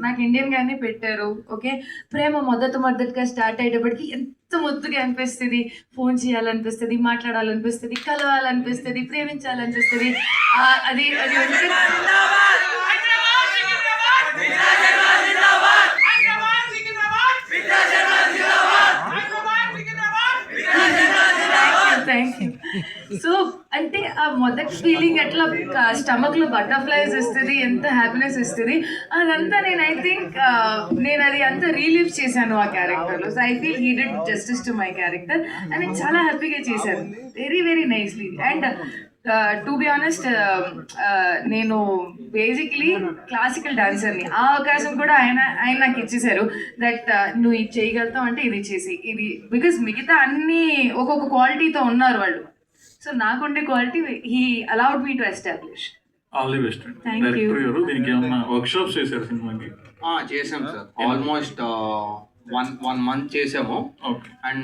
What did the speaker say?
నాకు ఇండియన్ గానే పెట్టారు. ఓకే, ప్రేమ మొదటగా స్టార్ట్ అయ్యేటప్పటికి ఎంత ముద్దుగా అనిపిస్తుంది. ఫోన్ చేయాలనిపిస్తుంది, మాట్లాడాలనిపిస్తుంది, కలవాలనిపిస్తుంది, ప్రేమించాలనిపిస్తుంది. అది అది ఉంటే థ్యాంక్ యూ. సో అంటే ఆ మొదటి ఫీలింగ్ ఎట్లా స్టమక్ లో బటర్ఫ్లైస్ ఇస్తుంది, ఎంత హ్యాపీనెస్ ఇస్తుంది, అదంతా నేను ఐ థింక్ నేను అది అంతా రీలీవ్ చేశాను ఆ క్యారెక్టర్లో. So I feel he did justice to my character and నేను చాలా హ్యాపీగా చేశాను, very very nicely. And to be honest, నేను బేసిక్లీ క్లాసికల్ డాన్సర్ని. ఆ అవకాశం కూడా ఆయన నాకు ఇచ్చేశారు. దట్ నువ్వు ఇది చేయగలుగుతావు అంటే ఇది చేసి ఇది, బికాస్ మిగతా అన్ని ఒక్కొక్క క్వాలిటీతో ఉన్నారు వాళ్ళు. సో నాకుండే quality he allowed me to establish. All the best. Thank you. Director గారు దీనికి ఏమన్నా వర్క్ షాప్స్ చేశారు సినిమాకి? చేసాం సార్, ఆల్మోస్ట్ 1 month చేసాము. ఓకే. అండ్